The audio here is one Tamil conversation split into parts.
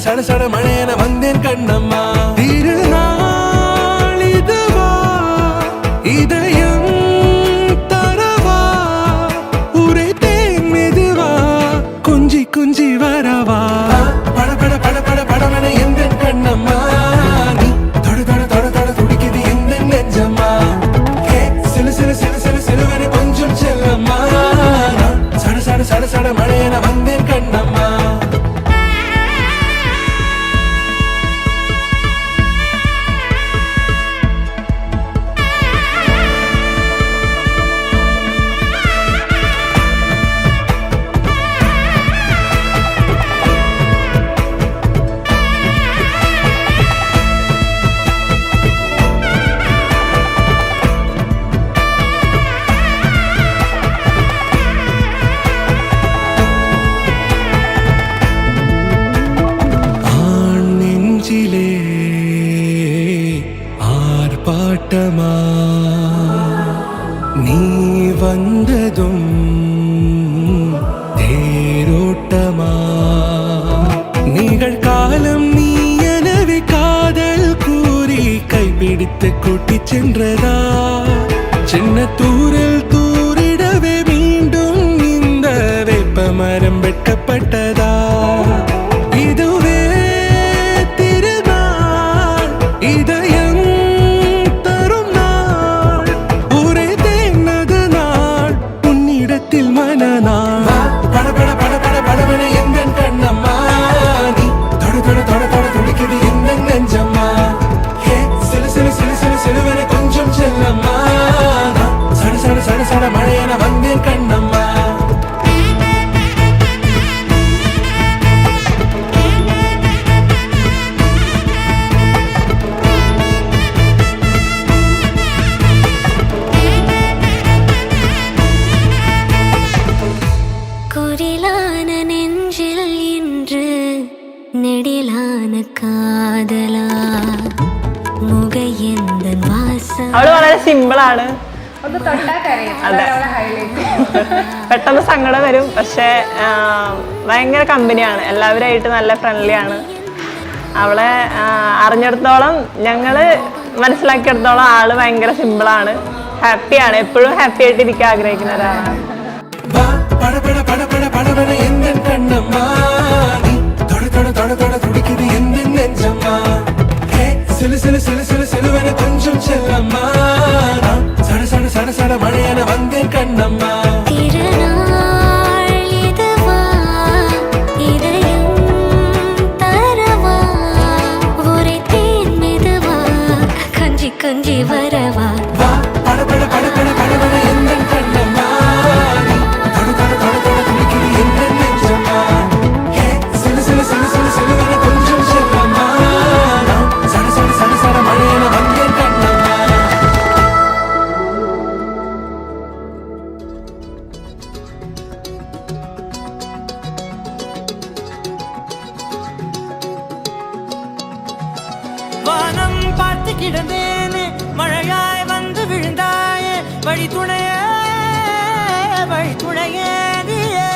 சட சட மழையன வந்தேன் கண்ணம்மா திருநாள் இதுவா இதயம் தரவா உரைத்தேன் மெதுவா கொஞ்சி கொஞ்சி வரவா பட பட பட பட படவன எந்த கண்ணம்மா நீ தொட தொட தொட தொட துடிக்குது எந்த நெஞ்சம்மா சிலு சிலு சிலு சிலு சிலுவன கொஞ்சம் செல்லம்மா சட சட சட சட மழையன வந்தேன் கண்ணம்மா ஆர்ப்பாட்டமா நீ வந்ததும் தேரோட்டமா நிகழ்காலம் நீ எனவே காதல் கூறி கைப்பிடித்து கூட்டிச் சென்றதா சின்ன தூரல் தூரிடவே மீண்டும் இந்த வேப்ப மரம் வெட்டப்பட்டதா இதுவே திருநாள் இதயம் தரும் நாள் உரைத்தேனது நாள் உன்னிடத்தில் மனநாள் பட பட பட பட படவன எந்த கண்ணம்மா நீ தொட தொட தொட தொட துடிக்குது எந்த நெஞ்சம்மா சிலு சிலு சிலு சிலு சிலுவன கொஞ்சம் செல்லம்மா சட சட சட சட மழையன வந்தேன் கண்ணம்மா குரிலான நெஞ்சில் இன்று நெடிலான കാതലാ മുഖയെന്തൻ വാസം അവള് വളരെ സിമ്പിൾ ആണ് പെട്ടെന്ന് സങ്കടം വരും പക്ഷെ ഭയങ്കര കമ്പനിയാണ് എല്ലാവരുമായിട്ട് നല്ല ഫ്രണ്ട്ലി ആണ് അവളെ അറിഞ്ഞിടത്തോളം ഞങ്ങള് മനസ്സിലാക്കിയെടുത്തോളം ആള് ഭയങ്കര സിമ്പിളാണ് ഹാപ്പിയാണ് എപ്പോഴും ഹാപ്പി ആയിട്ട് ഇരിക്കാൻ ആഗ്രഹിക്കുന്ന ഒരാളാണ് பட பட பட பட படவன எந்த கண்ணம்மா நீ தொட தொட தொட தொட துடிக்குது எந்த நெஞ்சம்மா சிலு சிலு சிலு சிலு சிலுவன கொஞ்சம் செல்லம்மா சட சட சட சட மழையன வந்தேன் கண்ணம்மா திருநாள் இதுவா இதயம் தரவா உரைத்தேன் மெதுவா கொஞ்சி கொஞ்சி வரவா பட பட பட பட படவன எந்த கண்ணம்மா நீ தொட தொட தொட தொட துடிக்குது எந்த நெஞ்சம்மா சிலு சிலு சிலு சிலு சிலுவன கொஞ்சம் செல்லம்மா சட சட சட சட மழையன வந்தேன் கண்ணம்மா வானம் பார்த்து கிடந்தேனே மழையாய் வந்து விழுந்தாயே வழி துணையே நீயே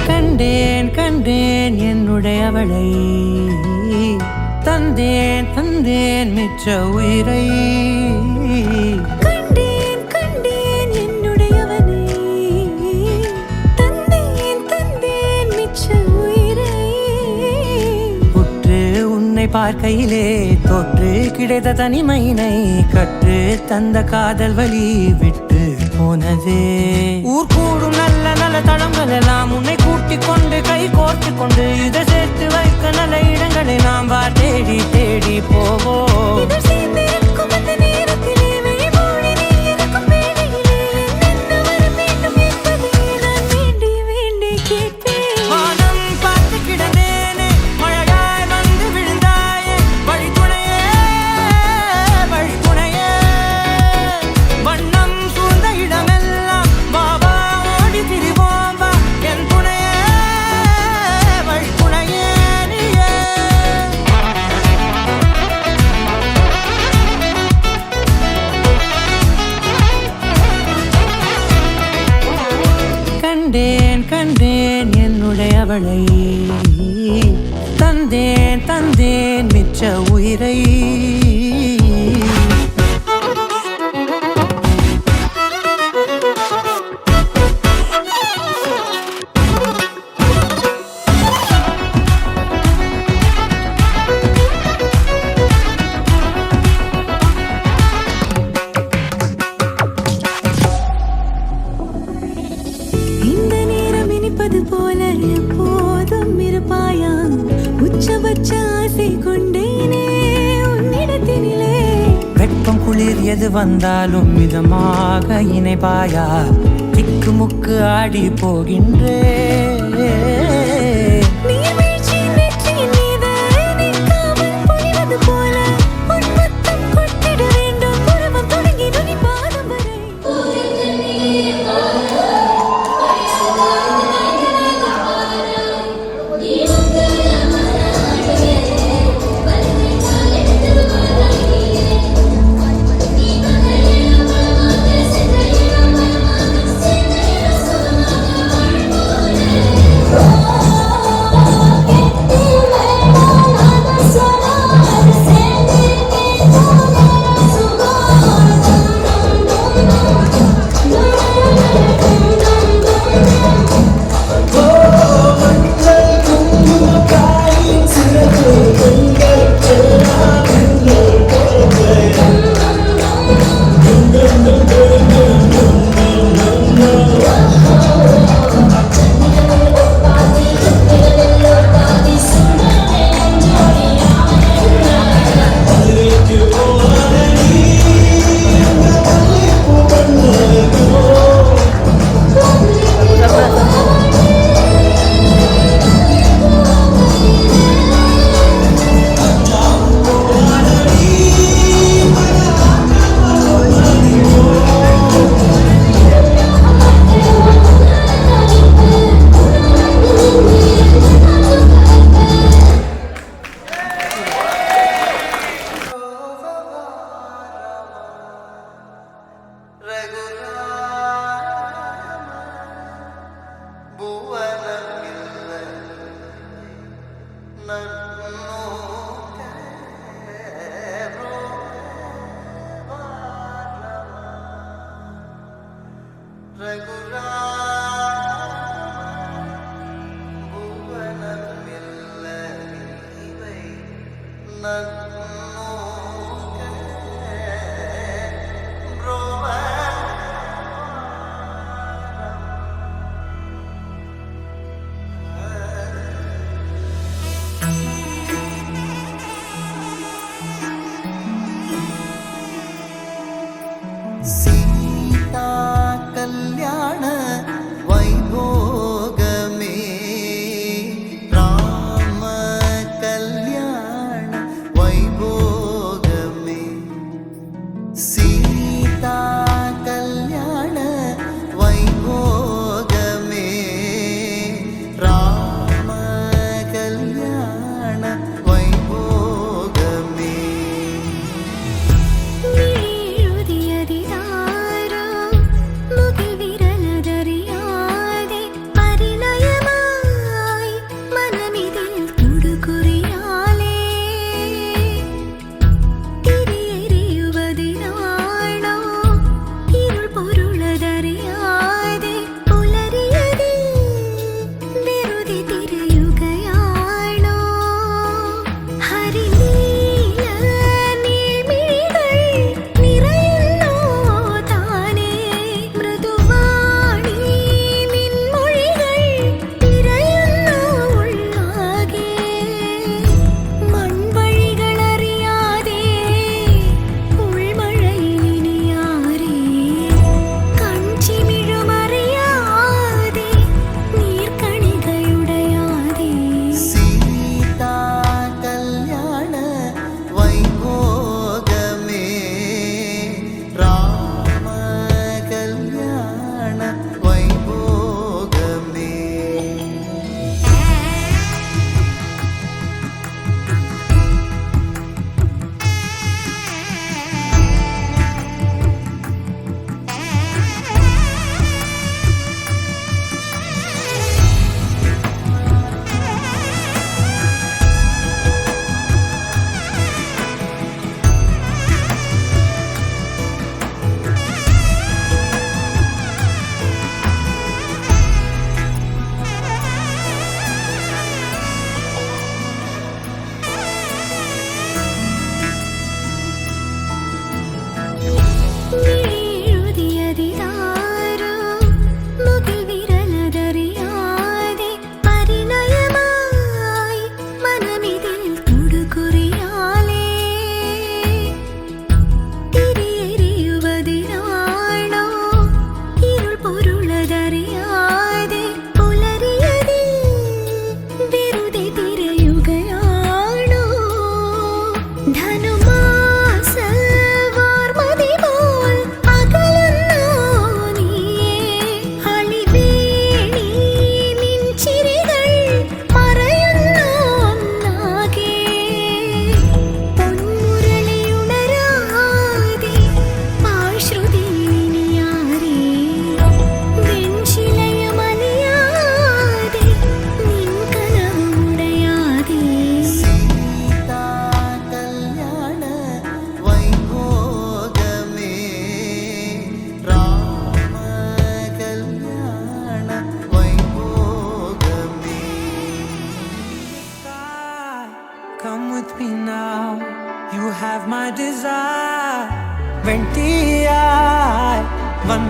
கண்டேன் கண்டேன் என்னுடையவளை தந்தேன் தந்தேன் மிச்ச உயிரை கண்டேன் கண்டேன் என்னுடையவனை தந்தேன் தந்தேன் மிச்ச உயிரை உற்று உன்னை பார்க்கையிலே தொற்று கிடைத்த தனிமையினை கற்று தந்த காதல் வழி விட்டு போனதே ஊர் கூடும் நல்ல நல்ல தளங்கள் எல்லாம் உன்னை கூட்டிக் கொண்டு கை கோர்த்து கொண்டு இதை சேர்த்து வைக்க நல்ல இடங்களை நாம் வா தேடி தேடி போவோம் இதழ் சேர்ந்திருக்கும் அந்த நேரத்திலே விழிமூடி நீ இருக்கும் வேளையிலே என்ன வர வேண்டும் என்பதை நான் வேண்டி வேண்டி கேட்பேன் வானம் பார்த்து கிடந்தேனே மழையாய் வந்து விழுந்தாயே வழி துணையே வண்ணம் சூழ்ந்த இடமெல்லாம் வா வா ஓடி திரிவோம் வா என் துணையே கண்டேன் கண்டேன் என்னுடையவளை தந்தேன் தந்தேன் மிச்ச உயிரை இந்த நேரம் இனிப்பது போல எப்போதும் இருப்பாயா உச்சபட்ச ஆசை கொண்டேனே உன்னிடத்தினிலே வெப்பம் குளிர் எது வந்தாலும் மிதமாக இணைப்பாயா திக்குமுக்கு ஆடி போகின்றே நீர்வீழ்ச்சியின் நெற்றியின் மீது நிற்காமல் பொழிவது போல உன் முத்தம் கொட்டிட வேண்டும் உருவம் தொடங்கி நுனி பாதம் வரை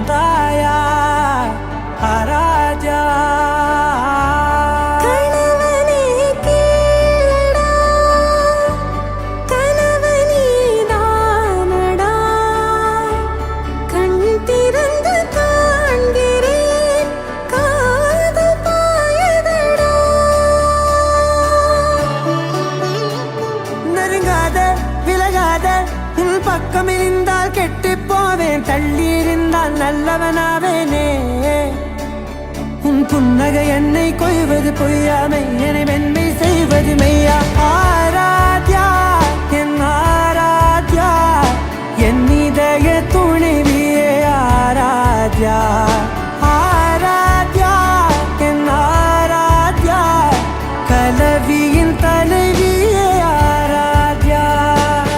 தாயா ஆராத்யா கணவனே கேளடா கணவனே தானடா கண் திறந்து காண்கிறேன் காதல் பாயதடா நெருங்காத விலகாத உன் பக்கம் இருந்தால் கெட்டு போவேன் தள்ளி இருந்தால் நல்லவனாவேனே உன் புன்னகை என்னை கொய்வது பொய்யாமை என்னை மென்மை செய்வது மெய்யா ஆராத்யா என் ஆராத்யா என் இதய துணைவியே ஆராத்யா ஆராத்யா என் ஆராத்யா கலவியின் தலைவியே ஆராத்யா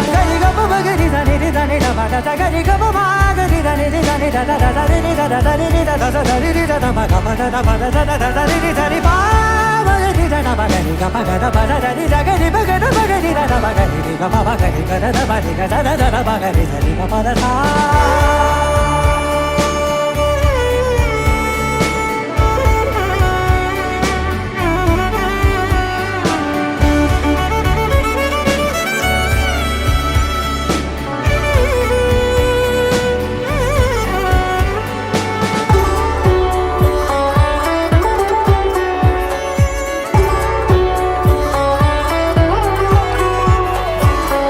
கரிகப பகரி தனி தனி டபட தகரி கப மாகரி தனி தனி தத தரி தத தரி தத தரி தத மகபட தபட தத தரி தரி பாவரி தட பகரி கபட பட தரி தகரி பகட பகரி தட பகரி கப பகரி கட பகரி கட தட பகரி தரி பத தா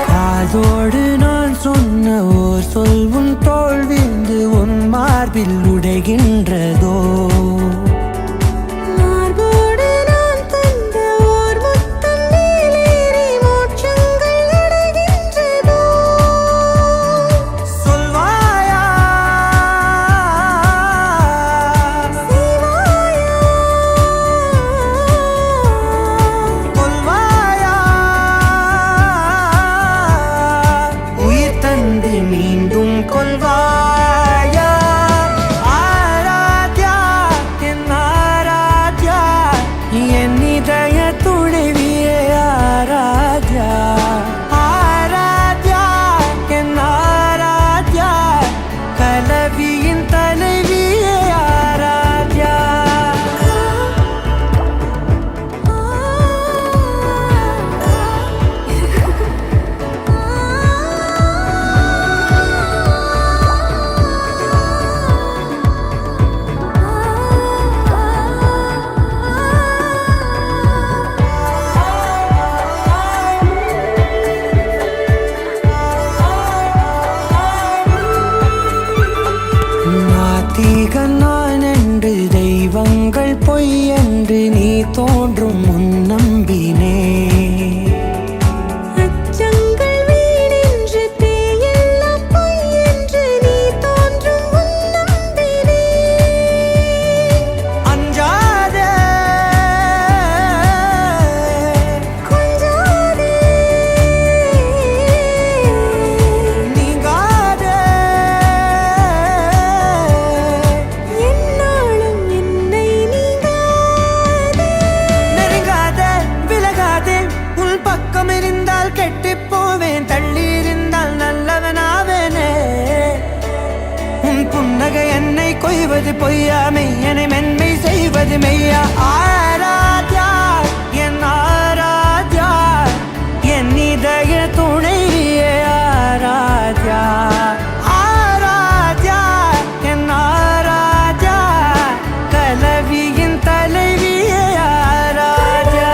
காதோடு நான் சொன்ன ஓர் சொல் உன் தோள் விழுந்து உன் மார்பில் உடைகின்றதோ மார்போடு நான் தந்த ஓர் முத்தம் மேலேறி மோட்சங்கள் அடைகின்றதோ சொல்வாயா சிவாயா கொல்வாயா உயிர் தந்து மீண்டும் கொல்வாயா ஆராத்யா என் ஆராத்யா என் இதய துணைவியே ஆராத்யா ஆராத்யா என் ஆராத்யா கலவியின் தலைவியே ஆராத்யா நாத்திகன் நான் என்று தெய்வங்கள் பொய் என்று நீ தோன்றும் முன் நம்பினே அச்சங்கள் வீணென்று தேயெல்லாம் பொய் என்று நீ தோன்றும் முன் நம்பினே அஞ்சாதே கொஞ்சாதே நீங்காதே என்னாலும் என்னை நீங்காதே நெருங்காத விலகாதே உன் பக்கம் இருந்தால் கெட்டுப் போவேன் தள்ளி இருந்தால் நல்லவனாவேனே உன் புன்னகை என்னை கொய்வது பொய்யாமை என்னை மென்மை செய்வது மெய்யா ஆராத்யா என் ஆராத்யா என் இதய துணைவியே ஆராத்யா ஆராத்யா என் ஆராத்யா கலவியின் தலைவியே ஆராத்யா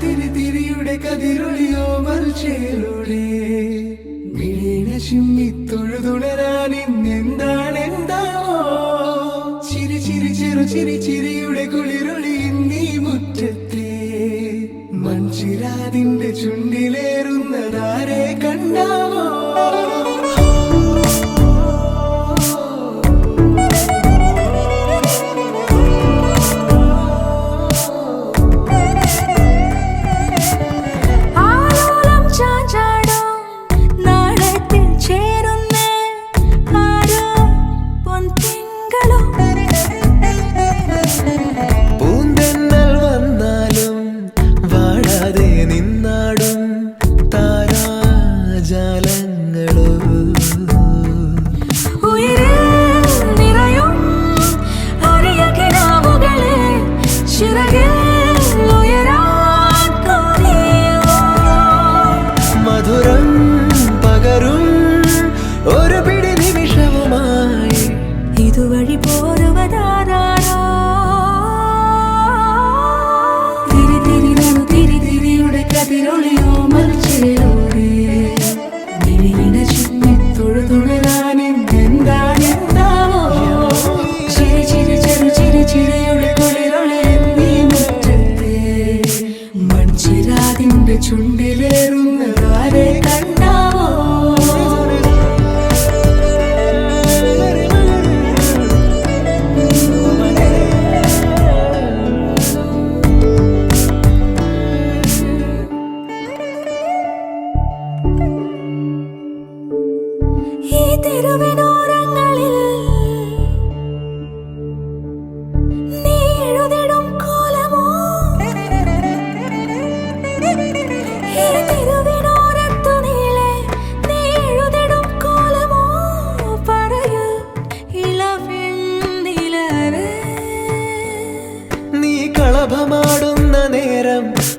തിരി തിരിയുടെ കതിരൊളിയോ മൽച്ചേലൂടെ മിഴീണ ചിമ്മി തൊഴുതുണരാൻ ഇന്നെന്താണ് എന്താവോ ചിരി ചിരി ചെറു ചിരി ചിരിയുടെ കുളിരൊളി നീ മുറ്റത്തെ മൺചിരാതിന്റെ ചുണ്ടിലേറുന്നതാരെ കണ്ടാവോ ആലോലം ചാഞ്ചാടും നാടത്തിൽ ചേരുന്ന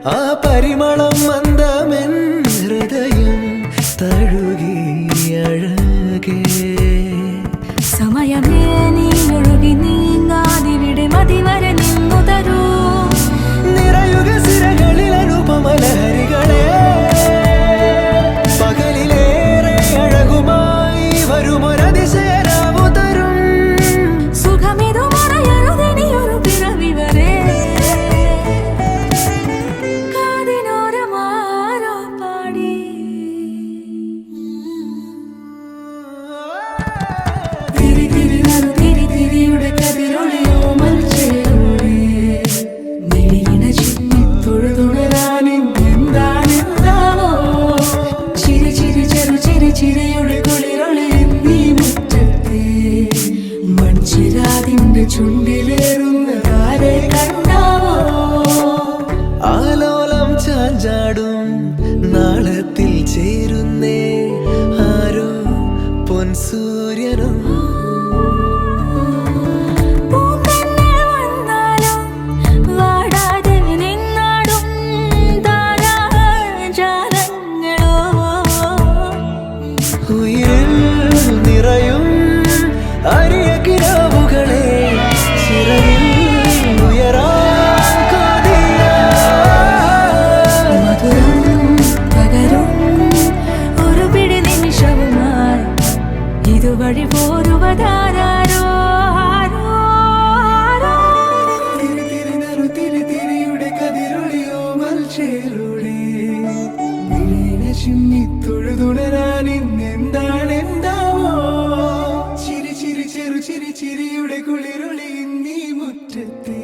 ആ പരിമളം മന്ദമെൻ ഹൃദയം തഴുകി അഴകേ സമയമേ നീ ഒഴുകി നീങ്ങാതിവിടെ മതിവരെ നിന്നു തരൂ നിറയുക സിരകളിൽ അനുപമലഹരികളെ പകലിലേറെ അഴകുമായി വരുമൊരതിശയരാവു തരും സുഖമിതു മറയരുതിനിയൊരു പിറവി വരെ കാതിനോരമാരോ പാടി തിരി തിരി നറു തിരി തിരിയുടെ കതിരൊളിയോ മൽച്ചേരോടെ മിഴിയിണ ചിമ്മി തൊഴുതുണരാനിന്താനെന്താവോ ചിരി ചിരി ചെറു ചിരി ചിരിയുടെ കുളിരൊളി നീ മുറ്റത്തെ മൺചിരാതിന്റെ ചുണ്ടിലേറുന്ന താരെ കണ്ടാവോ ആലോലം ചാഞ്ചാടും നാളത്തിൽ ചേരുന്നേ ആരോ പൊൻസൂര്യനും പൂന്തന്നെ വന്നാലും വാടാതെ നിന്നാടും താരാജാലങ്ങളോ ഉയിരിൽ നിറയും അരിയ കിരാവുകളെ ചിറകിൽ ഉയരാൻ കൊതിയ മധുരം പകരും ഒരു പിടി നിമിഷവുമായി ഇതുവഴി പോരുവതാരോ തിരിയുടെ കതിരൊളിയോ മൽച്ചേരുടെ ചിമ്മി തൊഴുതുണരാനിന്നെന്താണെന്താവോ ചിരി ചിരി ചെറു ചിരി ചിരിയുടെ കുളിരൊളി നീ മുറ്റത്തെ